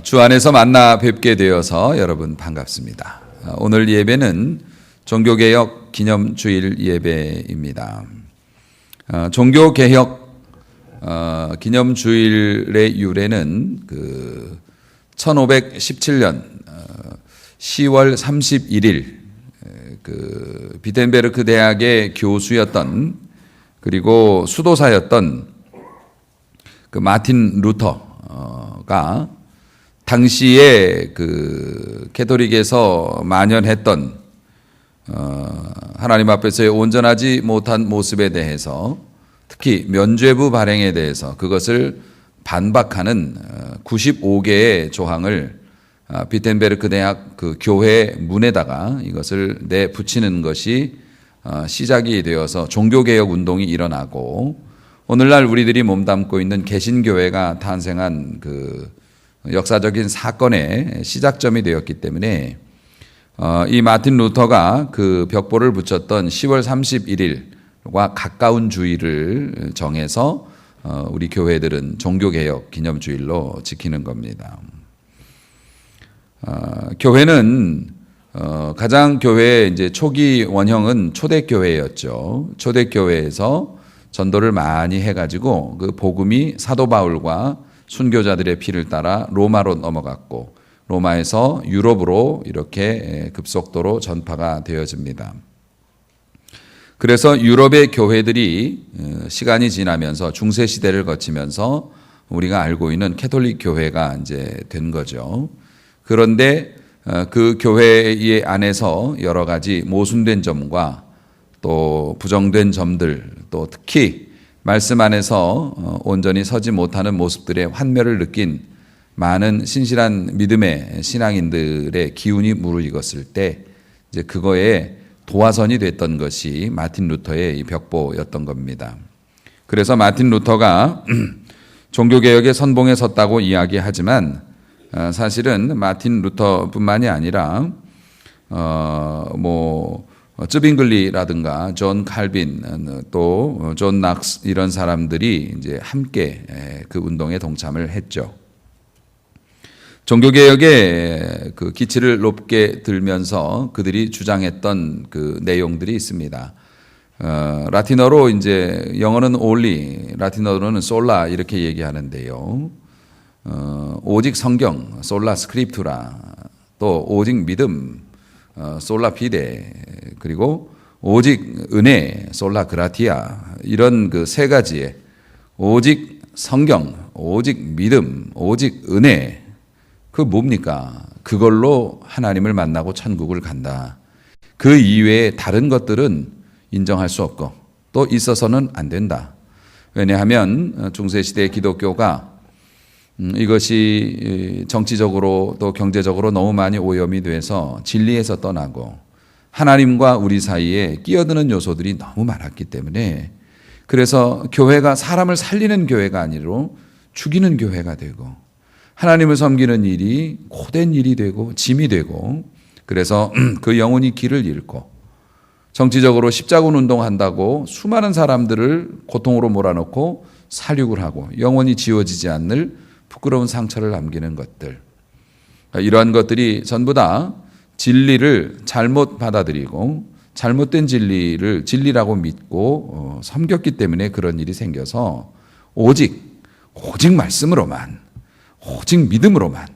주 안에서 만나 뵙게 되어서 여러분 반갑습니다. 오늘 예배는 종교개혁 기념주일 예배입니다. 종교개혁 기념주일의 유래는 1517년 10월 31일 비텐베르크 대학의 교수였던 그리고 수도사였던 마틴 루터가 당시에 캐톨릭에서 만연했던 하나님 앞에서의 온전하지 못한 모습에 대해서 특히 면죄부 발행에 대해서 그것을 반박하는 95개의 조항을 비텐베르크 대학 교회 문에다가 이것을 내붙이는 것이 시작이 되어서 종교개혁 운동이 일어나고 오늘날 우리들이 몸담고 있는 개신교회가 탄생한 역사적인 사건의 시작점이 되었기 때문에 이 마틴 루터가 그 벽보를 붙였던 10월 31일과 가까운 주일을 정해서 우리 교회들은 종교개혁 기념주일로 지키는 겁니다. 교회는 가장 교회의 이제 초기 원형은 초대교회였죠. 초대교회에서 전도를 많이 해가지고 그 복음이 사도 바울과 순교자들의 피를 따라 로마로 넘어갔고 로마에서 유럽으로 이렇게 급속도로 전파가 되어집니다. 그래서 유럽의 교회들이 시간이 지나면서 중세 시대를 거치면서 우리가 알고 있는 캐톨릭 교회가 이제 된 거죠. 그런데 그 교회 안에서 여러 가지 모순된 점과 또 부정된 점들, 또 특히 말씀 안에서 온전히 서지 못하는 모습들의 환멸을 느낀 많은 신실한 믿음의 신앙인들의 기운이 무르익었을 때 이제 그거에 도화선이 됐던 것이 마틴 루터의 이 벽보였던 겁니다. 그래서 마틴 루터가 종교개혁의 선봉에 섰다고 이야기하지만 사실은 마틴 루터뿐만이 아니라 쯔빙글리라든가 존 칼빈 또 존 낙스 이런 사람들이 이제 함께 그 운동에 동참을 했죠. 종교개혁의 기치를 높게 들면서 그들이 주장했던 그 내용들이 있습니다. 라틴어로 이제 영어는 only, 라틴어로는 sol라 이렇게 얘기하는데요. 오직 성경, 솔라 스크립투라, 또 오직 믿음, 솔라 피데, 그리고 오직 은혜, 솔라 그라티아, 이런 그 세 가지의 오직 성경, 오직 믿음, 오직 은혜, 그 뭡니까? 그걸로 하나님을 만나고 천국을 간다. 그 이외에 다른 것들은 인정할 수 없고 또 있어서는 안 된다. 왜냐하면 중세시대 기독교가 이것이 정치적으로 또 경제적으로 너무 많이 오염이 돼서 진리에서 떠나고 하나님과 우리 사이에 끼어드는 요소들이 너무 많았기 때문에 그래서 교회가 사람을 살리는 교회가 아니라 죽이는 교회가 되고 하나님을 섬기는 일이 고된 일이 되고 짐이 되고 그래서 그 영혼이 길을 잃고 정치적으로 십자군 운동한다고 수많은 사람들을 고통으로 몰아넣고 살육을 하고 영원히 지워지지 않을 부끄러운 상처를 남기는 것들, 이러한 것들이 전부 다 진리를 잘못 받아들이고 잘못된 진리를 진리라고 믿고 섬겼기 때문에 그런 일이 생겨서 오직 말씀으로만, 오직 믿음으로만,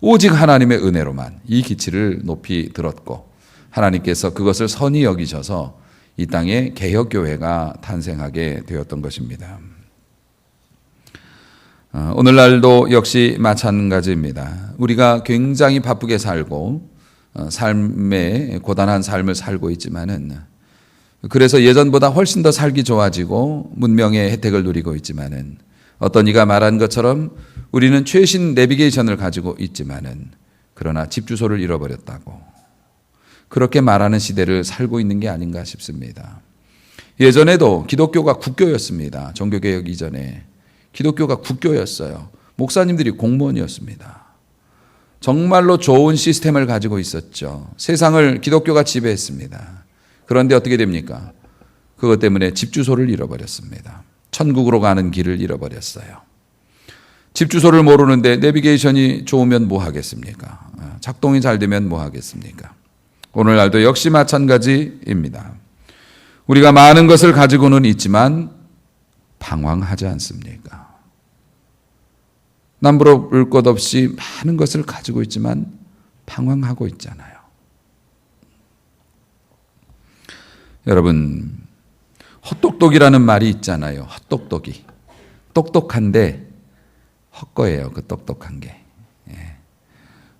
오직 하나님의 은혜로만 이 기치를 높이 들었고 하나님께서 그것을 선히 여기셔서 이 땅에 개혁교회가 탄생하게 되었던 것입니다. 오늘날도 역시 마찬가지입니다. 우리가 굉장히 바쁘게 살고 삶에 고단한 삶을 살고 있지만은 그래서 예전보다 훨씬 더 살기 좋아지고 문명의 혜택을 누리고 있지만은 어떤 이가 말한 것처럼 우리는 최신 내비게이션을 가지고 있지만은 그러나 집 주소를 잃어버렸다고 그렇게 말하는 시대를 살고 있는 게 아닌가 싶습니다. 예전에도 기독교가 국교였습니다. 종교개혁 이전에 기독교가 국교였어요. 목사님들이 공무원이었습니다. 정말로 좋은 시스템을 가지고 있었죠. 세상을 기독교가 지배했습니다. 그런데 어떻게 됩니까? 그것 때문에 집 주소를 잃어버렸습니다. 천국으로 가는 길을 잃어버렸어요. 집 주소를 모르는데 내비게이션이 좋으면 뭐 하겠습니까? 작동이 잘 되면 뭐 하겠습니까? 오늘날도 역시 마찬가지입니다. 우리가 많은 것을 가지고는 있지만 방황하지 않습니까? 남부러울 것 없이 많은 것을 가지고 있지만 방황하고 있잖아요. 여러분, 헛똑똑이라는 말이 있잖아요. 헛똑똑이. 똑똑한데 헛거예요. 그 똑똑한 게.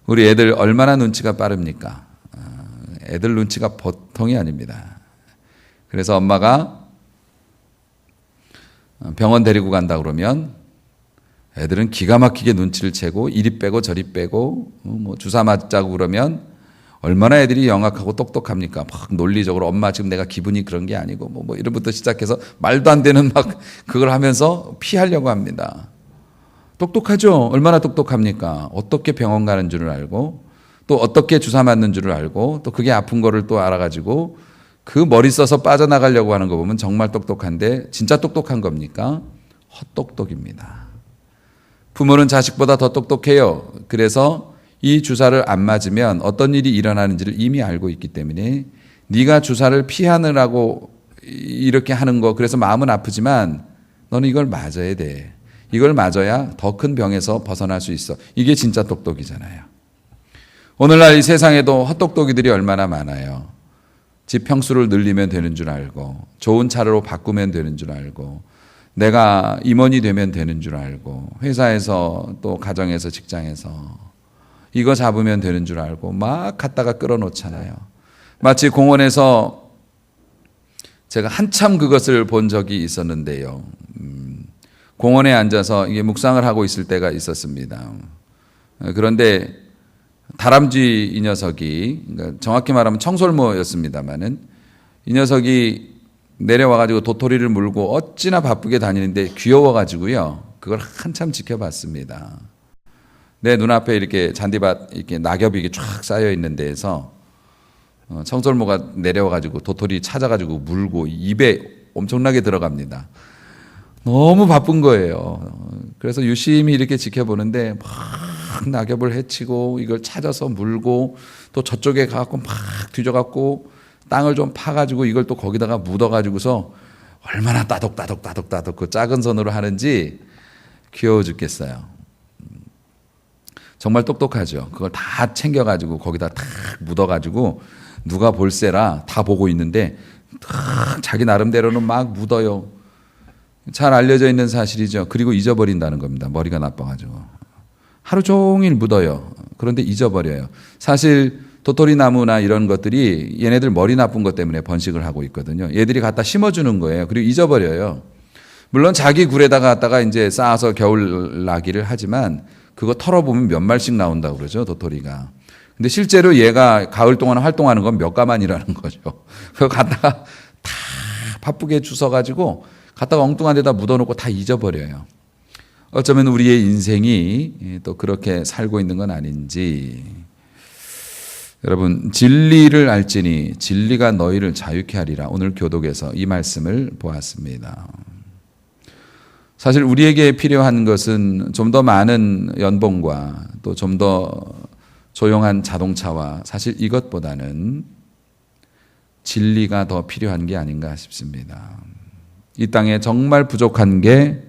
우리 애들 얼마나 눈치가 빠릅니까? 애들 눈치가 보통이 아닙니다. 그래서 엄마가 병원 데리고 간다 그러면 애들은 기가 막히게 눈치를 채고 이리 빼고 저리 빼고 뭐 주사 맞자고 그러면 얼마나 애들이 영악하고 똑똑합니까? 막 논리적으로 엄마 지금 내가 기분이 그런 게 아니고 뭐 이런부터 시작해서 말도 안 되는 막 그걸 하면서 피하려고 합니다. 똑똑하죠? 얼마나 똑똑합니까? 어떻게 병원 가는 줄을 알고 또 어떻게 주사 맞는 줄을 알고 또 그게 아픈 거를 또 알아가지고 그 머리 써서 빠져나가려고 하는 거 보면 정말 똑똑한데 진짜 똑똑한 겁니까? 헛똑똑입니다. 부모는 자식보다 더 똑똑해요. 그래서 이 주사를 안 맞으면 어떤 일이 일어나는지를 이미 알고 있기 때문에 네가 주사를 피하느라고 이렇게 하는 거 그래서 마음은 아프지만 너는 이걸 맞아야 돼. 이걸 맞아야 더 큰 병에서 벗어날 수 있어. 이게 진짜 똑똑이잖아요. 오늘날 이 세상에도 헛똑똑이들이 얼마나 많아요. 집 평수를 늘리면 되는 줄 알고 좋은 차로 바꾸면 되는 줄 알고 내가 임원이 되면 되는 줄 알고 회사에서 또 가정에서 직장에서 이거 잡으면 되는 줄 알고 막 갖다가 끌어놓잖아요. 마치 공원에서 제가 한참 그것을 본 적이 있었는데요. 공원에 앉아서 이게 묵상을 하고 있을 때가 있었습니다. 그런데 다람쥐 이 녀석이 그러니까 정확히 말하면 청설모였습니다마는 이 녀석이 내려와가지고 도토리를 물고 어찌나 바쁘게 다니는데 귀여워가지고요. 그걸 한참 지켜봤습니다. 내 눈앞에 이렇게 잔디밭 이렇게 낙엽이 이렇게 쫙 쌓여 있는 데에서 청설모가 내려와가지고 도토리 찾아가지고 물고 입에 엄청나게 들어갑니다. 너무 바쁜 거예요. 그래서 유심히 이렇게 지켜보는데 막 낙엽을 헤치고 이걸 찾아서 물고 또 저쪽에 가갖고 막 뒤져갖고 땅을 좀 파가지고 이걸 또 거기다가 묻어가지고서 얼마나 따독따독 그 작은 손으로 하는지 귀여워 죽겠어요. 정말 똑똑하죠. 그걸 다 챙겨가지고 거기다 탁 묻어가지고 누가 볼세라 다 보고 있는데 탁 자기 나름대로는 막 묻어요. 잘 알려져 있는 사실이죠. 그리고 잊어버린다는 겁니다. 머리가 나빠가지고. 하루 종일 묻어요. 그런데 잊어버려요. 사실 도토리 나무나 이런 것들이 얘네들 머리 나쁜 것 때문에 번식을 하고 있거든요. 얘들이 갖다 심어주는 거예요. 그리고 잊어버려요. 물론 자기 굴에다가 갖다가 이제 쌓아서 겨울 나기를 하지만 그거 털어보면 몇 말씩 나온다고 그러죠. 도토리가. 근데 실제로 얘가 가을 동안 활동하는 건 몇 가만이라는 거죠. 그거 갖다가 다 바쁘게 주워가지고 갖다가 엉뚱한 데다 묻어놓고 다 잊어버려요. 어쩌면 우리의 인생이 또 그렇게 살고 있는 건 아닌지. 여러분, 진리를 알지니 진리가 너희를 자유케 하리라. 오늘 교독에서 이 말씀을 보았습니다. 사실 우리에게 필요한 것은 좀 더 많은 연봉과 또 좀 더 조용한 자동차와 사실 이것보다는 진리가 더 필요한 게 아닌가 싶습니다. 이 땅에 정말 부족한 게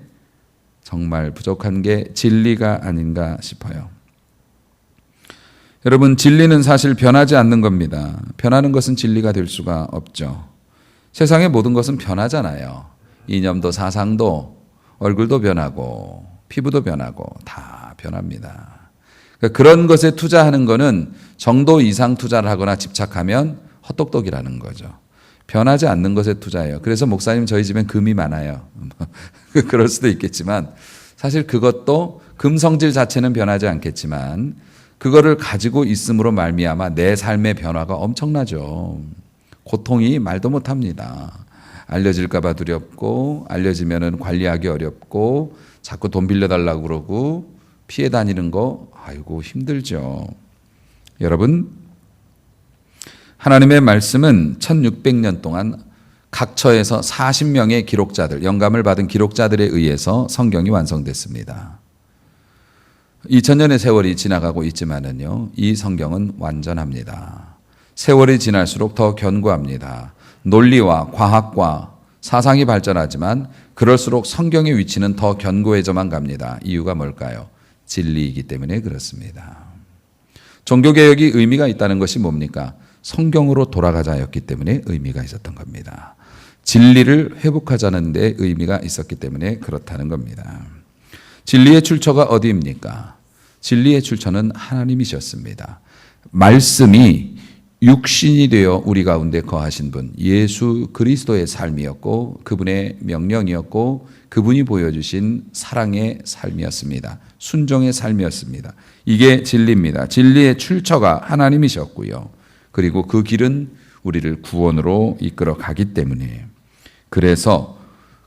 진리가 아닌가 싶어요. 여러분, 진리는 사실 변하지 않는 겁니다. 변하는 것은 진리가 될 수가 없죠. 세상의 모든 것은 변하잖아요. 이념도 사상도 얼굴도 변하고 피부도 변하고 다 변합니다. 그러니까 그런 것에 투자하는 거는 정도 이상 투자를 하거나 집착하면 헛똑똑이라는 거죠. 변하지 않는 것에 투자해요. 그래서 목사님 저희 집엔 금이 많아요. 그럴 수도 있겠지만 사실 그것도 금 성질 자체는 변하지 않겠지만 그거를 가지고 있음으로 말미암아 내 삶의 변화가 엄청나죠. 고통이 말도 못합니다. 알려질까 봐 두렵고 알려지면은 관리하기 어렵고 자꾸 돈 빌려달라고 그러고 피해 다니는 거 아이고 힘들죠. 여러분, 하나님의 말씀은 1600년 동안 각처에서 40명의 기록자들, 영감을 받은 기록자들에 의해서 성경이 완성됐습니다. 2000년의 세월이 지나가고 있지만은요, 이 성경은 완전합니다. 세월이 지날수록 더 견고합니다. 논리와 과학과 사상이 발전하지만 그럴수록 성경의 위치는 더 견고해져만 갑니다. 이유가 뭘까요? 진리이기 때문에 그렇습니다. 종교개혁이 의미가 있다는 것이 뭡니까? 성경으로 돌아가자였기 때문에 의미가 있었던 겁니다. 진리를 회복하자는 데 의미가 있었기 때문에 그렇다는 겁니다. 진리의 출처가 어디입니까? 진리의 출처는 하나님이셨습니다. 말씀이 육신이 되어 우리 가운데 거하신 분, 예수 그리스도의 삶이었고 그분의 명령이었고 그분이 보여주신 사랑의 삶이었습니다. 순종의 삶이었습니다. 이게 진리입니다. 진리의 출처가 하나님이셨고요. 그리고 그 길은 우리를 구원으로 이끌어 가기 때문에, 그래서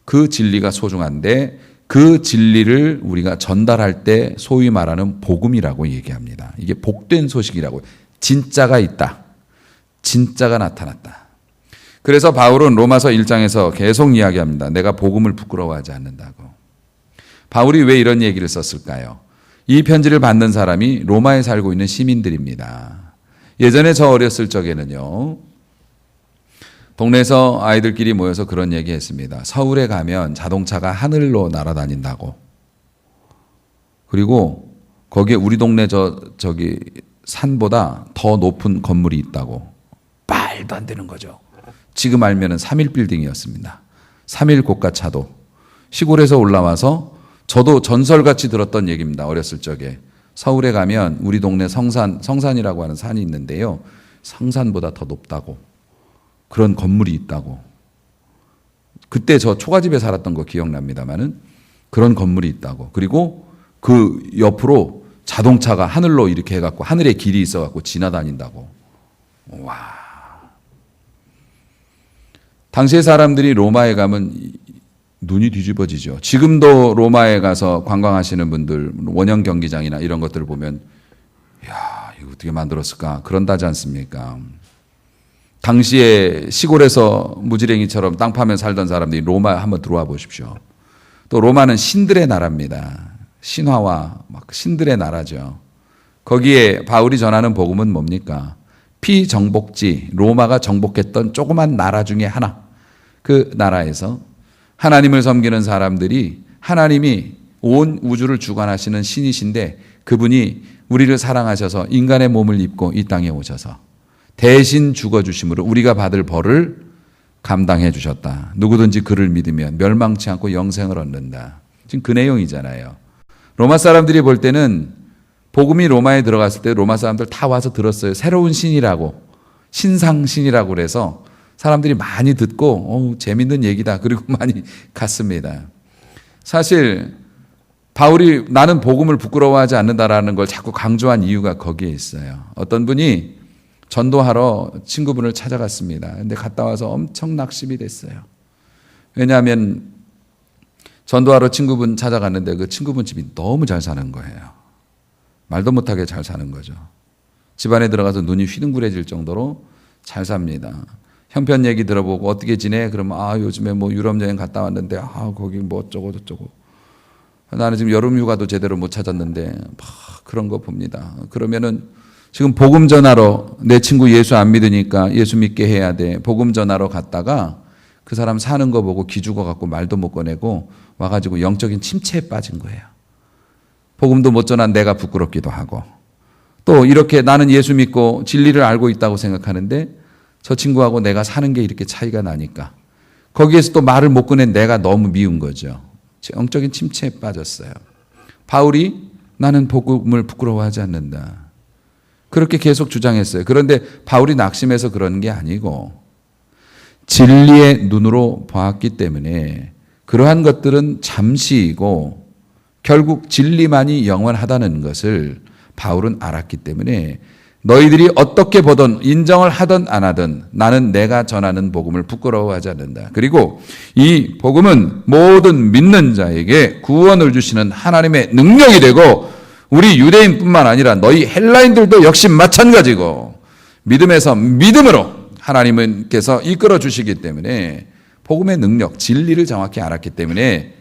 그 진리가 소중한데 그 진리를 우리가 전달할 때 소위 말하는 복음이라고 얘기합니다. 이게 복된 소식이라고. 진짜가 있다. 진짜가 나타났다. 그래서 바울은 로마서 1장에서 계속 이야기합니다. 내가 복음을 부끄러워하지 않는다고. 바울이 왜 이런 얘기를 썼을까요? 이 편지를 받는 사람이 로마에 살고 있는 시민들입니다. 예전에 저 어렸을 적에는요, 동네에서 아이들끼리 모여서 그런 얘기 했습니다. 서울에 가면 자동차가 하늘로 날아다닌다고. 그리고 거기에 우리 동네 저기 산보다 더 높은 건물이 있다고. 말도 안 되는 거죠. 지금 알면은 3일 빌딩이었습니다. 3일 고가차도. 시골에서 올라와서 저도 전설같이 들었던 얘기입니다. 어렸을 적에. 서울에 가면 우리 동네 성산이라고 하는 산이 있는데요. 성산보다 더 높다고. 그런 건물이 있다고. 그때 저 초가집에 살았던 거 기억납니다만은 그런 건물이 있다고. 그리고 그 옆으로 자동차가 하늘로 이렇게 해갖고 하늘에 길이 있어갖고 지나다닌다고. 와. 당시의 사람들이 로마에 가면 눈이 뒤집어지죠. 지금도 로마에 가서 관광하시는 분들 원형 경기장이나 이런 것들을 보면 야, 이거 어떻게 만들었을까? 그런다지 않습니까? 당시에 시골에서 무지랭이처럼 땅 파면 살던 사람들이 로마 한번 들어와 보십시오. 또 로마는 신들의 나라입니다. 신화와 막 신들의 나라죠. 거기에 바울이 전하는 복음은 뭡니까? 피정복지, 로마가 정복했던 조그만 나라 중에 하나. 그 나라에서 하나님을 섬기는 사람들이, 하나님이 온 우주를 주관하시는 신이신데 그분이 우리를 사랑하셔서 인간의 몸을 입고 이 땅에 오셔서 대신 죽어주심으로 우리가 받을 벌을 감당해 주셨다. 누구든지 그를 믿으면 멸망치 않고 영생을 얻는다. 지금 그 내용이잖아요. 로마 사람들이 볼 때는 복음이 로마에 들어갔을 때 로마 사람들 다 와서 들었어요. 새로운 신이라고, 신상신이라고 그래서 사람들이 많이 듣고 재밌는 얘기다. 그리고 많이 갔습니다. 사실 바울이 나는 복음을 부끄러워하지 않는다라는 걸 자꾸 강조한 이유가 거기에 있어요. 어떤 분이 전도하러 친구분을 찾아갔습니다. 근데 갔다 와서 엄청 낙심이 됐어요. 왜냐하면 전도하러 친구분 찾아갔는데 그 친구분 집이 너무 잘 사는 거예요. 말도 못하게 잘 사는 거죠. 집안에 들어가서 눈이 휘둥그레질 정도로 잘 삽니다. 형편 얘기 들어보고 어떻게 지내? 그러면 요즘에 뭐 유럽 여행 갔다 왔는데 거기 뭐 어쩌고 저쩌고. 나는 지금 여름 휴가도 제대로 못 찾았는데 그런 거 봅니다. 그러면은 지금 복음 전하러 내 친구 예수 안 믿으니까 예수 믿게 해야 돼. 복음 전하러 갔다가 그 사람 사는 거 보고 기죽어 갖고 말도 못 꺼내고 와가지고 영적인 침체에 빠진 거예요. 복음도 못 전한 내가 부끄럽기도 하고 또 이렇게 나는 예수 믿고 진리를 알고 있다고 생각하는데 저 친구하고 내가 사는 게 이렇게 차이가 나니까 거기에서 또 말을 못 꺼낸 내가 너무 미운 거죠. 영적인 침체에 빠졌어요. 바울이 나는 복음을 부끄러워하지 않는다. 그렇게 계속 주장했어요. 그런데 바울이 낙심해서 그런 게 아니고 진리의 눈으로 보았기 때문에 그러한 것들은 잠시이고 결국 진리만이 영원하다는 것을 바울은 알았기 때문에 너희들이 어떻게 보든 인정을 하든 안 하든 나는 내가 전하는 복음을 부끄러워하지 않는다. 그리고 이 복음은 모든 믿는 자에게 구원을 주시는 하나님의 능력이 되고 우리 유대인뿐만 아니라 너희 헬라인들도 역시 마찬가지고 믿음에서 믿음으로 하나님께서 이끌어 주시기 때문에 복음의 능력, 진리를 정확히 알았기 때문에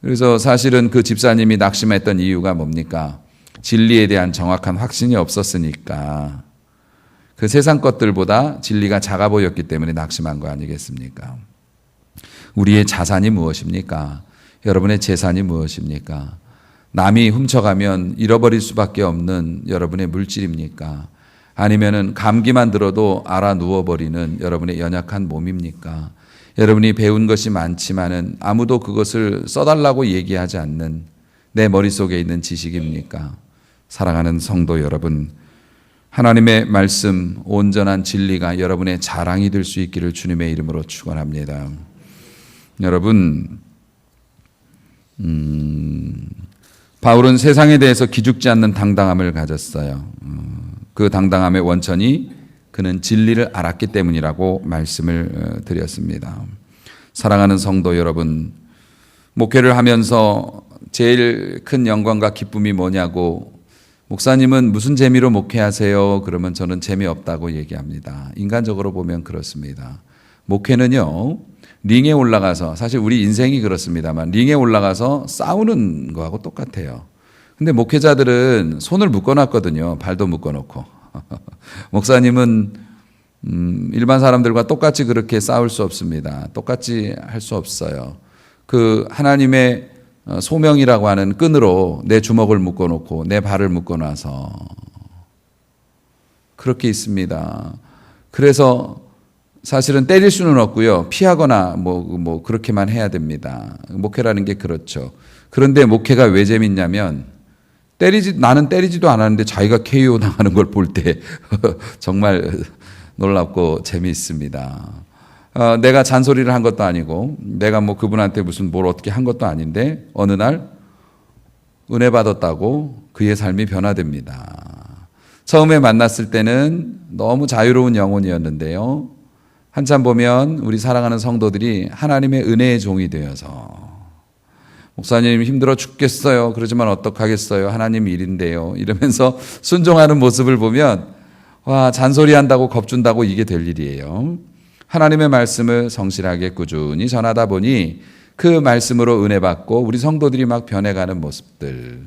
그래서 사실은 그 집사님이 낙심했던 이유가 뭡니까? 진리에 대한 정확한 확신이 없었으니까. 그 세상 것들보다 진리가 작아 보였기 때문에 낙심한 거 아니겠습니까? 우리의 자산이 무엇입니까? 여러분의 재산이 무엇입니까? 남이 훔쳐가면 잃어버릴 수밖에 없는 여러분의 물질입니까? 아니면은 감기만 들어도 알아 누워버리는 여러분의 연약한 몸입니까? 여러분이 배운 것이 많지만은 아무도 그것을 써달라고 얘기하지 않는 내 머릿속에 있는 지식입니까? 사랑하는 성도 여러분, 하나님의 말씀, 온전한 진리가 여러분의 자랑이 될 수 있기를 주님의 이름으로 축원합니다. 여러분, 바울은 세상에 대해서 기죽지 않는 당당함을 가졌어요. 그 당당함의 원천이 그는 진리를 알았기 때문이라고 말씀을 드렸습니다. 사랑하는 성도 여러분, 목회를 하면서 제일 큰 영광과 기쁨이 뭐냐고, 목사님은 무슨 재미로 목회하세요? 그러면 저는 재미없다고 얘기합니다. 인간적으로 보면 그렇습니다. 목회는요, 링에 올라가서, 사실 우리 인생이 그렇습니다만 링에 올라가서 싸우는 거하고 똑같아요. 근데 목회자들은 손을 묶어놨거든요. 발도 묶어놓고. 목사님은 일반 사람들과 똑같이 그렇게 싸울 수 없습니다. 똑같이 할 수 없어요. 그 하나님의 소명이라고 하는 끈으로 내 주먹을 묶어놓고 내 발을 묶어놔서 그렇게 있습니다. 그래서 사실은 때릴 수는 없고요. 피하거나 뭐 그렇게만 해야 됩니다. 목회라는 게 그렇죠. 그런데 목회가 왜 재밌냐면 나는 때리지도 않았는데 자기가 KO 당하는 걸 볼 때 정말 놀랍고 재미있습니다. 내가 잔소리를 한 것도 아니고 내가 그분한테 무슨 뭘 어떻게 한 것도 아닌데 어느 날 은혜 받았다고 그의 삶이 변화됩니다. 처음에 만났을 때는 너무 자유로운 영혼이었는데요. 한참 보면 우리 사랑하는 성도들이 하나님의 은혜의 종이 되어서 목사님 힘들어 죽겠어요. 그러지만 어떡하겠어요. 하나님 일인데요. 이러면서 순종하는 모습을 보면 와, 잔소리한다고 겁준다고 이게 될 일이에요. 하나님의 말씀을 성실하게 꾸준히 전하다 보니 그 말씀으로 은혜 받고 우리 성도들이 막 변해가는 모습들.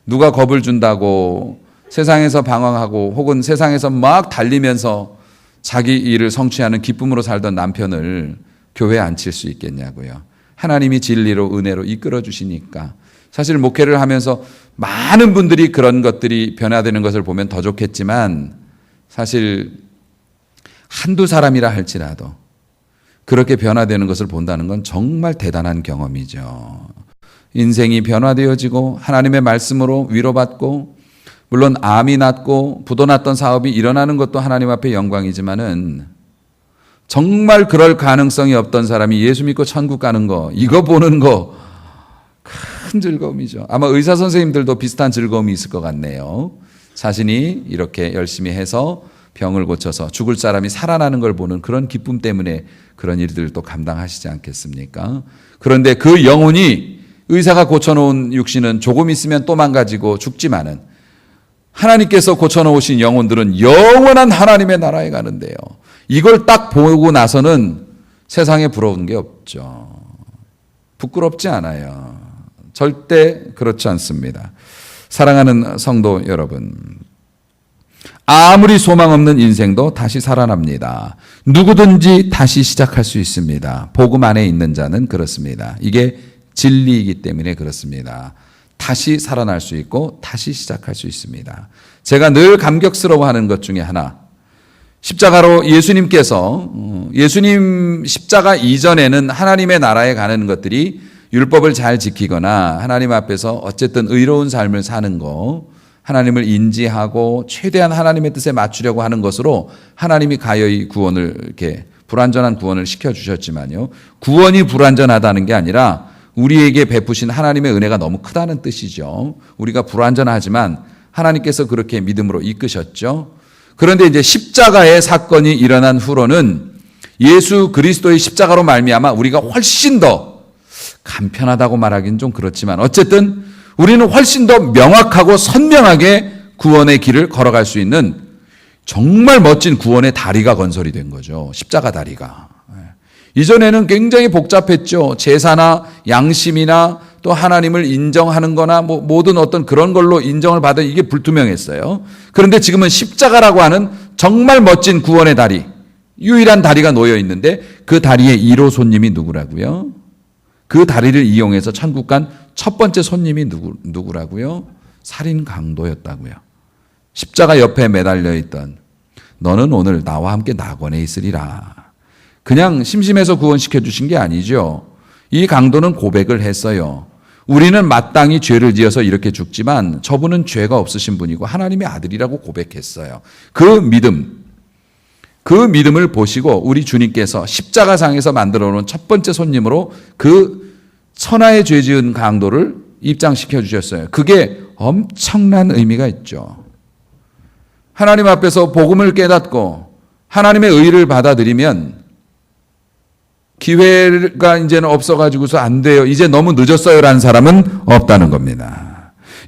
누가 겁을 준다고 세상에서 방황하고 혹은 세상에서 막 달리면서 자기 일을 성취하는 기쁨으로 살던 남편을 교회에 앉힐 수 있겠냐고요. 하나님이 진리로 은혜로 이끌어 주시니까. 사실 목회를 하면서 많은 분들이 그런 것들이 변화되는 것을 보면 더 좋겠지만 사실 한두 사람이라 할지라도 그렇게 변화되는 것을 본다는 건 정말 대단한 경험이죠. 인생이 변화되어지고 하나님의 말씀으로 위로받고 물론 암이 낫고 부도 났던 사업이 일어나는 것도 하나님 앞에 영광이지만은 정말 그럴 가능성이 없던 사람이 예수 믿고 천국 가는 거, 이거 보는 거 큰 즐거움이죠. 아마 의사 선생님들도 비슷한 즐거움이 있을 것 같네요. 자신이 이렇게 열심히 해서 병을 고쳐서 죽을 사람이 살아나는 걸 보는 그런 기쁨 때문에 그런 일들을 또 감당하시지 않겠습니까? 그런데 그 영혼이 의사가 고쳐놓은 육신은 조금 있으면 또 망가지고 죽지만은 하나님께서 고쳐놓으신 영혼들은 영원한 하나님의 나라에 가는데요. 이걸 딱 보고 나서는 세상에 부러운 게 없죠. 부끄럽지 않아요. 절대 그렇지 않습니다. 사랑하는 성도 여러분, 아무리 소망 없는 인생도 다시 살아납니다. 누구든지 다시 시작할 수 있습니다. 복음 안에 있는 자는 그렇습니다. 이게 진리이기 때문에 그렇습니다. 다시 살아날 수 있고 다시 시작할 수 있습니다. 제가 늘 감격스러워하는 것 중에 하나, 십자가로 예수님 십자가 이전에는 하나님의 나라에 가는 것들이 율법을 잘 지키거나 하나님 앞에서 어쨌든 의로운 삶을 사는 거, 하나님을 인지하고 최대한 하나님의 뜻에 맞추려고 하는 것으로 하나님이 가여이 구원을 이렇게 불완전한 구원을 시켜주셨지만요. 구원이 불완전하다는 게 아니라 우리에게 베푸신 하나님의 은혜가 너무 크다는 뜻이죠. 우리가 불완전하지만 하나님께서 그렇게 믿음으로 이끄셨죠. 그런데 이제 십자가의 사건이 일어난 후로는 예수 그리스도의 십자가로 말미암아 우리가 훨씬 더 간편하다고 말하기는 좀 그렇지만 어쨌든 우리는 훨씬 더 명확하고 선명하게 구원의 길을 걸어갈 수 있는 정말 멋진 구원의 다리가 건설이 된 거죠. 십자가 다리가. 이전에는 굉장히 복잡했죠. 제사나 양심이나 또 하나님을 인정하는 거나 뭐 모든 어떤 그런 걸로 인정을 받은 이게 불투명했어요. 그런데 지금은 십자가라고 하는 정말 멋진 구원의 다리, 유일한 다리가 놓여 있는데 그 다리의 1호 손님이 누구라고요? 그 다리를 이용해서 천국 간 첫 번째 손님이 누구라고요? 살인 강도였다고요. 십자가 옆에 매달려 있던 너는 오늘 나와 함께 낙원에 있으리라. 그냥 심심해서 구원시켜 주신 게 아니죠. 이 강도는 고백을 했어요. 우리는 마땅히 죄를 지어서 이렇게 죽지만 저분은 죄가 없으신 분이고 하나님의 아들이라고 고백했어요. 그 믿음을 보시고 우리 주님께서 십자가상에서 만들어 놓은 첫 번째 손님으로 그 천하의 죄 지은 강도를 입장시켜 주셨어요. 그게 엄청난 의미가 있죠. 하나님 앞에서 복음을 깨닫고 하나님의 의를 받아들이면 기회가 이제는 없어가지고서 안 돼요. 이제 너무 늦었어요라는 사람은 없다는 겁니다.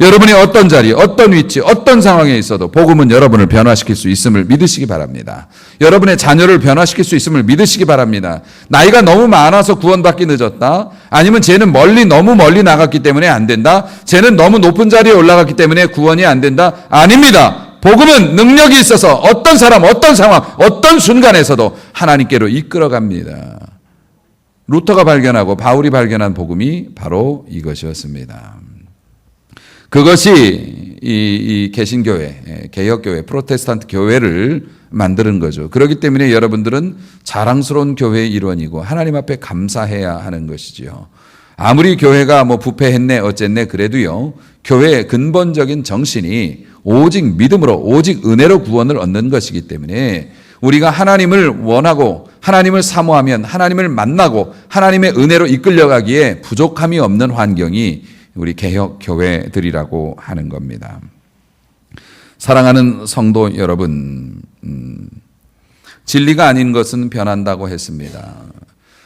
여러분이 어떤 자리, 어떤 위치, 어떤 상황에 있어도 복음은 여러분을 변화시킬 수 있음을 믿으시기 바랍니다. 여러분의 자녀를 변화시킬 수 있음을 믿으시기 바랍니다. 나이가 너무 많아서 구원받기 늦었다. 아니면 쟤는 너무 멀리 나갔기 때문에 안 된다. 쟤는 너무 높은 자리에 올라갔기 때문에 구원이 안 된다. 아닙니다. 복음은 능력이 있어서 어떤 사람, 어떤 상황, 어떤 순간에서도 하나님께로 이끌어갑니다. 루터가 발견하고 바울이 발견한 복음이 바로 이것이었습니다. 그것이 이 개신교회, 개혁교회, 프로테스탄트 교회를 만드는 거죠. 그렇기 때문에 여러분들은 자랑스러운 교회의 일원이고 하나님 앞에 감사해야 하는 것이지요. 아무리 교회가 뭐 부패했네 어쨌네 그래도요. 교회의 근본적인 정신이 오직 믿음으로 오직 은혜로 구원을 얻는 것이기 때문에 우리가 하나님을 원하고 하나님을 사모하면 하나님을 만나고 하나님의 은혜로 이끌려가기에 부족함이 없는 환경이 우리 개혁 교회들이라고 하는 겁니다. 사랑하는 성도 여러분, 진리가 아닌 것은 변한다고 했습니다.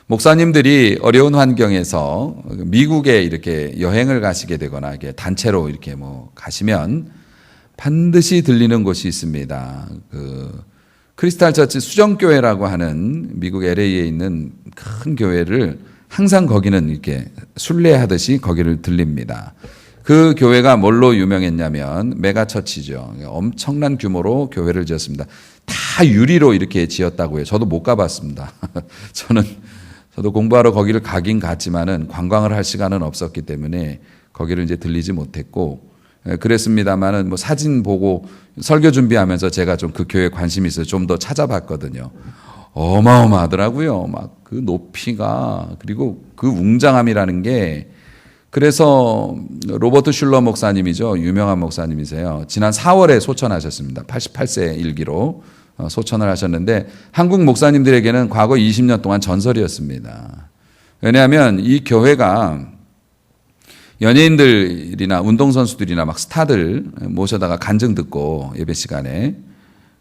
목사님들이 어려운 환경에서 미국에 이렇게 여행을 가시게 되거나 이렇게 단체로 이렇게 뭐 가시면 반드시 들리는 곳이 있습니다. 크리스탈 처치 수정교회라고 하는 미국 LA에 있는 큰 교회를 항상 거기는 이렇게 순례하듯이 거기를 들립니다. 그 교회가 뭘로 유명했냐면 메가처치죠. 엄청난 규모로 교회를 지었습니다. 다 유리로 이렇게 지었다고 해요. 저도 못 가봤습니다. 저도 공부하러 거기를 가긴 갔지만은 관광을 할 시간은 없었기 때문에 거기를 이제 들리지 못했고 그랬습니다만은 뭐 사진 보고 설교 준비하면서 제가 좀 그 교회에 관심이 있어서 좀 더 찾아봤거든요. 어마어마하더라고요. 막 그 높이가 그리고 그 웅장함이라는 게 그래서 로버트 슐러 목사님이죠. 유명한 목사님이세요. 지난 4월에 소천하셨습니다. 88세 일기로 소천을 하셨는데 한국 목사님들에게는 과거 20년 동안 전설이었습니다. 왜냐하면 이 교회가 연예인들이나 운동선수들이나 막 스타들 모셔다가 간증 듣고 예배 시간에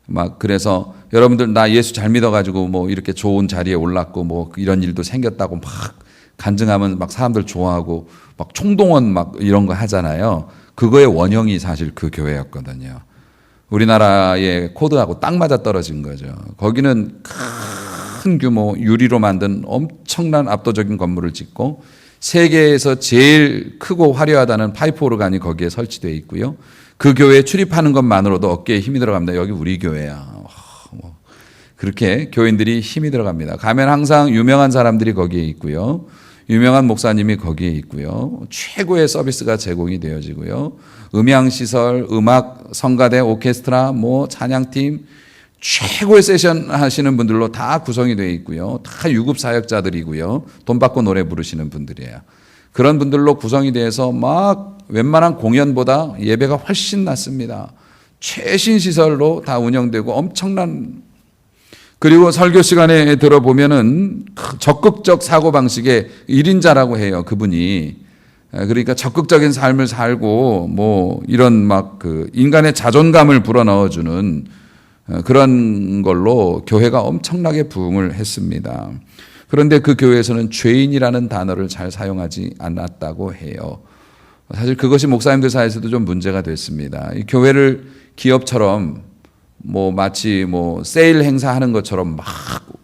막 그래서 여러분들 나 예수 잘 믿어가지고 뭐 이렇게 좋은 자리에 올랐고 뭐 이런 일도 생겼다고 막 간증하면 막 사람들 좋아하고 막 총동원 막 이런 거 하잖아요. 그거의 원형이 사실 그 교회였거든요. 우리나라의 코드하고 딱 맞아 떨어진 거죠. 거기는 큰 규모 유리로 만든 엄청난 압도적인 건물을 짓고 세계에서 제일 크고 화려하다는 파이프 오르간이 거기에 설치되어 있고요. 그 교회에 출입하는 것만으로도 어깨에 힘이 들어갑니다. 여기 우리 교회야. 그렇게 교인들이 힘이 들어갑니다. 가면 항상 유명한 사람들이 거기에 있고요. 유명한 목사님이 거기에 있고요. 최고의 서비스가 제공이 되어지고요. 음향시설, 음악, 성가대, 오케스트라, 뭐 찬양팀, 최고의 세션 하시는 분들로 다 구성이 되어 있고요. 다 유급 사역자들이고요. 돈 받고 노래 부르시는 분들이에요. 그런 분들로 구성이 돼서 막 웬만한 공연보다 예배가 훨씬 낫습니다. 최신 시설로 다 운영되고 엄청난 그리고 설교 시간에 들어보면은 적극적 사고방식의 1인자라고 해요. 그분이. 그러니까 적극적인 삶을 살고 뭐 이런 막 그 인간의 자존감을 불어넣어주는 그런 걸로 교회가 엄청나게 부흥을 했습니다. 그런데 그 교회에서는 죄인이라는 단어를 잘 사용하지 않았다고 해요. 사실 그것이 목사님들 사이에서도 좀 문제가 됐습니다. 이 교회를 기업처럼 뭐 마치 뭐 세일 행사하는 것처럼 막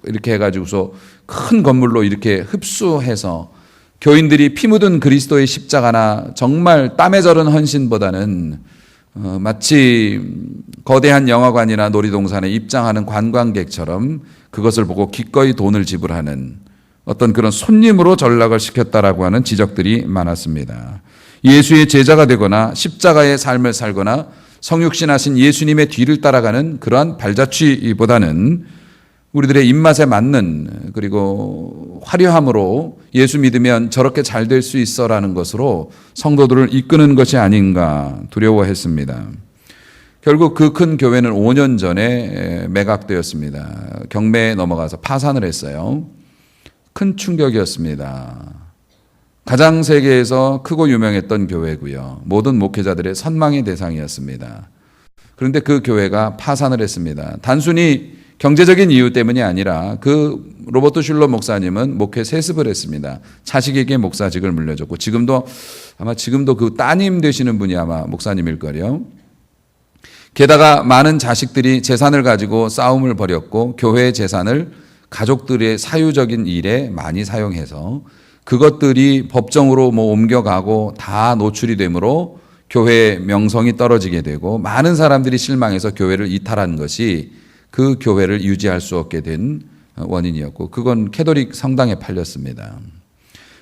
이렇게 해가지고서 큰 건물로 이렇게 흡수해서 교인들이 피 묻은 그리스도의 십자가나 정말 땀에 절은 헌신보다는 마치 거대한 영화관이나 놀이동산에 입장하는 관광객처럼 그것을 보고 기꺼이 돈을 지불하는 어떤 그런 손님으로 전락을 시켰다라고 하는 지적들이 많았습니다. 예수의 제자가 되거나 십자가의 삶을 살거나 성육신하신 예수님의 뒤를 따라가는 그러한 발자취보다는 우리들의 입맛에 맞는 그리고 화려함으로 예수 믿으면 저렇게 잘 될 수 있어라는 것으로 성도들을 이끄는 것이 아닌가 두려워했습니다. 결국 그 큰 교회는 5년 전에 매각되었습니다. 경매에 넘어가서 파산을 했어요. 큰 충격이었습니다. 가장 세계에서 크고 유명했던 교회고요. 모든 목회자들의 선망의 대상이었습니다. 그런데 그 교회가 파산을 했습니다. 단순히 경제적인 이유 때문이 아니라 그 로버트 슐러 목사님은 목회 세습을 했습니다. 자식에게 목사직을 물려줬고 지금도 그 따님 되시는 분이 아마 목사님일 거예요. 게다가 많은 자식들이 재산을 가지고 싸움을 벌였고 교회의 재산을 가족들의 사유적인 일에 많이 사용해서 그것들이 법정으로 옮겨가고 다 노출이 되므로 교회의 명성이 떨어지게 되고 많은 사람들이 실망해서 교회를 이탈한 것이 그 교회를 유지할 수 없게 된 원인이었고 그건 캐톨릭 성당에 팔렸습니다.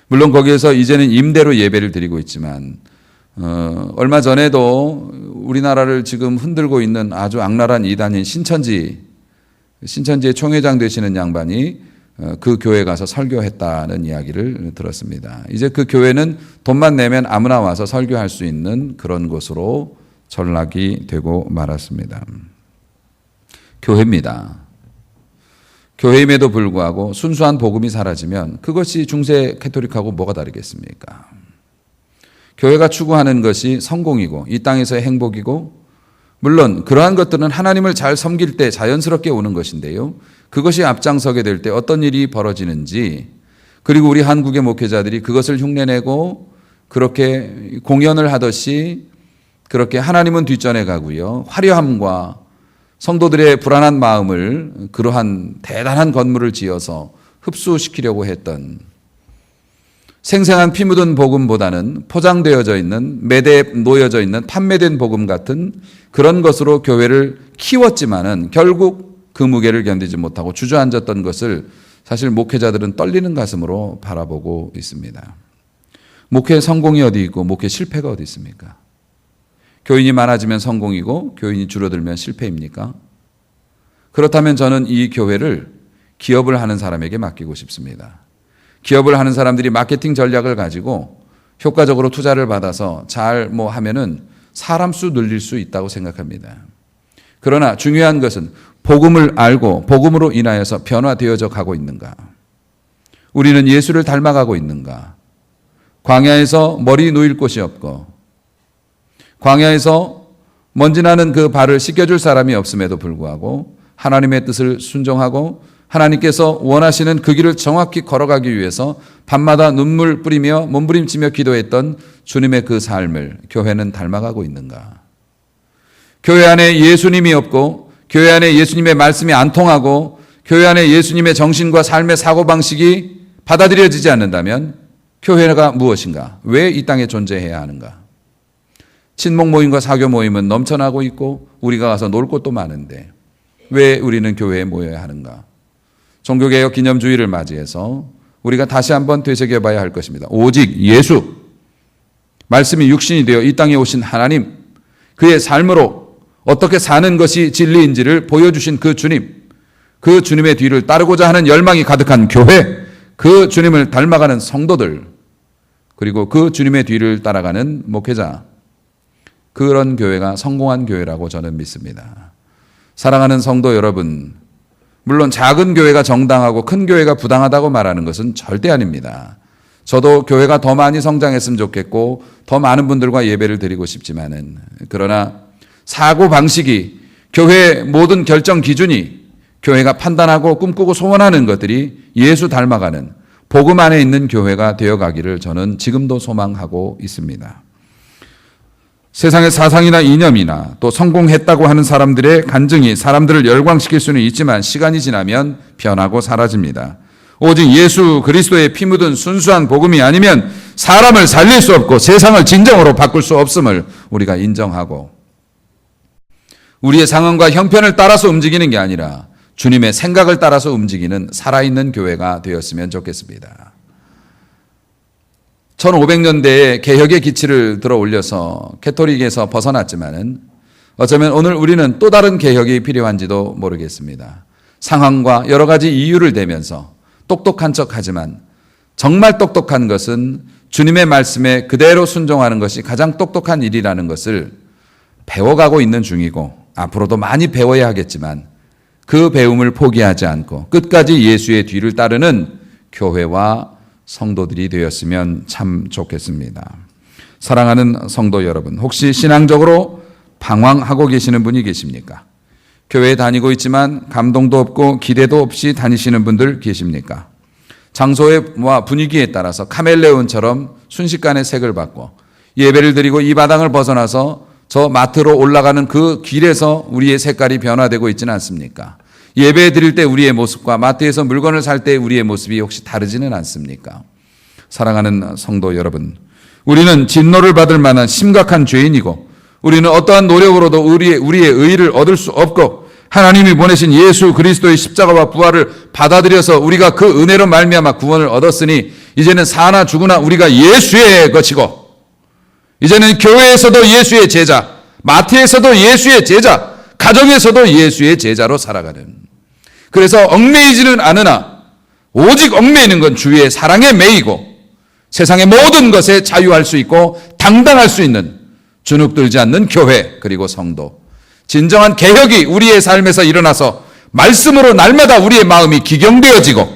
물론 거기에서 이제는 임대로 예배를 드리고 있지만 얼마 전에도 우리나라를 지금 흔들고 있는 아주 악랄한 이단인 신천지의 총회장 되시는 양반이 그 교회에 가서 설교했다는 이야기를 들었습니다. 이제 그 교회는 돈만 내면 아무나 와서 설교할 수 있는 그런 곳으로 전락이 되고 말았습니다. 교회입니다. 교회임에도 불구하고 순수한 복음이 사라지면 그것이 중세 캐토릭하고 뭐가 다르겠습니까? 교회가 추구하는 것이 성공이고 이 땅에서의 행복이고 물론 그러한 것들은 하나님을 잘 섬길 때 자연스럽게 오는 것인데요. 그것이 앞장서게 될 때 어떤 일이 벌어지는지 그리고 우리 한국의 목회자들이 그것을 흉내내고 그렇게 공연을 하듯이 그렇게 하나님은 뒷전에 가고요. 화려함과 성도들의 불안한 마음을 그러한 대단한 건물을 지어서 흡수시키려고 했던 생생한 피 묻은 복음보다는 포장되어져 있는 매대에 놓여져 있는 판매된 복음 같은 그런 것으로 교회를 키웠지만은 결국 그 무게를 견디지 못하고 주저앉았던 것을 사실 목회자들은 떨리는 가슴으로 바라보고 있습니다. 목회 성공이 어디 있고 목회 실패가 어디 있습니까? 교인이 많아지면 성공이고 교인이 줄어들면 실패입니까? 그렇다면 저는 이 교회를 기업을 하는 사람에게 맡기고 싶습니다. 기업을 하는 사람들이 마케팅 전략을 가지고 효과적으로 투자를 받아서 잘 하면은 사람 수 늘릴 수 있다고 생각합니다. 그러나 중요한 것은 복음을 알고 복음으로 인하여서 변화되어져 가고 있는가? 우리는 예수를 닮아가고 있는가? 광야에서 머리 놓일 곳이 없고 광야에서 먼지나는 그 발을 씻겨줄 사람이 없음에도 불구하고 하나님의 뜻을 순종하고 하나님께서 원하시는 그 길을 정확히 걸어가기 위해서 밤마다 눈물 뿌리며 몸부림치며 기도했던 주님의 그 삶을 교회는 닮아가고 있는가? 교회 안에 예수님이 없고 교회 안에 예수님의 말씀이 안 통하고 교회 안에 예수님의 정신과 삶의 사고방식이 받아들여지지 않는다면 교회가 무엇인가? 왜 이 땅에 존재해야 하는가? 친목 모임과 사교 모임은 넘쳐나고 있고 우리가 가서 놀 곳도 많은데 왜 우리는 교회에 모여야 하는가? 종교개혁 기념주의를 맞이해서 우리가 다시 한번 되새겨봐야 할 것입니다. 오직 예수, 말씀이 육신이 되어 이 땅에 오신 하나님, 그의 삶으로 어떻게 사는 것이 진리인지를 보여주신 그 주님, 그 주님의 뒤를 따르고자 하는 열망이 가득한 교회, 그 주님을 닮아가는 성도들, 그리고 그 주님의 뒤를 따라가는 목회자, 그런 교회가 성공한 교회라고 저는 믿습니다. 사랑하는 성도 여러분, 물론 작은 교회가 정당하고 큰 교회가 부당하다고 말하는 것은 절대 아닙니다. 저도 교회가 더 많이 성장했으면 좋겠고 더 많은 분들과 예배를 드리고 싶지만은 그러나 사고방식이 교회의 모든 결정 기준이 교회가 판단하고 꿈꾸고 소원하는 것들이 예수 닮아가는 복음 안에 있는 교회가 되어가기를 저는 지금도 소망하고 있습니다. 세상의 사상이나 이념이나 또 성공했다고 하는 사람들의 간증이 사람들을 열광시킬 수는 있지만 시간이 지나면 변하고 사라집니다. 오직 예수 그리스도의 피 묻은 순수한 복음이 아니면 사람을 살릴 수 없고 세상을 진정으로 바꿀 수 없음을 우리가 인정하고, 우리의 상황과 형편을 따라서 움직이는 게 아니라 주님의 생각을 따라서 움직이는 살아있는 교회가 되었으면 좋겠습니다. 1500년대에 개혁의 기치를 들어 올려서 캐토릭에서 벗어났지만은 어쩌면 오늘 우리는 또 다른 개혁이 필요한지도 모르겠습니다. 상황과 여러 가지 이유를 대면서 똑똑한 척하지만 정말 똑똑한 것은 주님의 말씀에 그대로 순종하는 것이 가장 똑똑한 일이라는 것을 배워가고 있는 중이고, 앞으로도 많이 배워야 하겠지만 그 배움을 포기하지 않고 끝까지 예수의 뒤를 따르는 교회와 성도들이 되었으면 참 좋겠습니다. 사랑하는 성도 여러분, 혹시 신앙적으로 방황하고 계시는 분이 계십니까? 교회에 다니고 있지만 감동도 없고 기대도 없이 다니시는 분들 계십니까? 장소와 분위기에 따라서 카멜레온처럼 순식간에 색을 받고 예배를 드리고 이 마당을 벗어나서 저 마트로 올라가는 그 길에서 우리의 색깔이 변화되고 있지는 않습니까? 예배 드릴 때 우리의 모습과 마트에서 물건을 살 때 우리의 모습이 혹시 다르지는 않습니까? 사랑하는 성도 여러분, 우리는 진노를 받을 만한 심각한 죄인이고, 우리는 어떠한 노력으로도 우리의 의의를 얻을 수 없고, 하나님이 보내신 예수 그리스도의 십자가와 부활을 받아들여서 우리가 그 은혜로 말미암아 구원을 얻었으니 이제는 사나 죽으나 우리가 예수의 것이고, 이제는 교회에서도 예수의 제자, 마트에서도 예수의 제자, 가정에서도 예수의 제자로 살아가는, 그래서 얽매이지는 않으나 오직 얽매이는 건 주의 사랑에 매이고 세상의 모든 것에 자유할 수 있고 당당할 수 있는 주눅들지 않는 교회, 그리고 성도, 진정한 개혁이 우리의 삶에서 일어나서 말씀으로 날마다 우리의 마음이 기경되어지고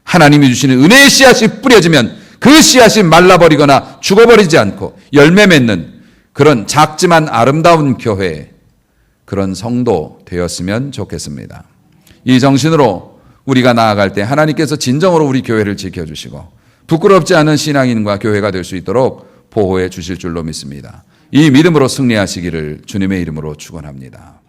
하나님이 주시는 은혜의 씨앗이 뿌려지면 그 씨앗이 말라버리거나 죽어버리지 않고 열매 맺는 그런 작지만 아름다운 교회, 그런 성도 되었으면 좋겠습니다. 이 정신으로 우리가 나아갈 때 하나님께서 진정으로 우리 교회를 지켜주시고 부끄럽지 않은 신앙인과 교회가 될 수 있도록 보호해 주실 줄로 믿습니다. 이 믿음으로 승리하시기를 주님의 이름으로 축원합니다.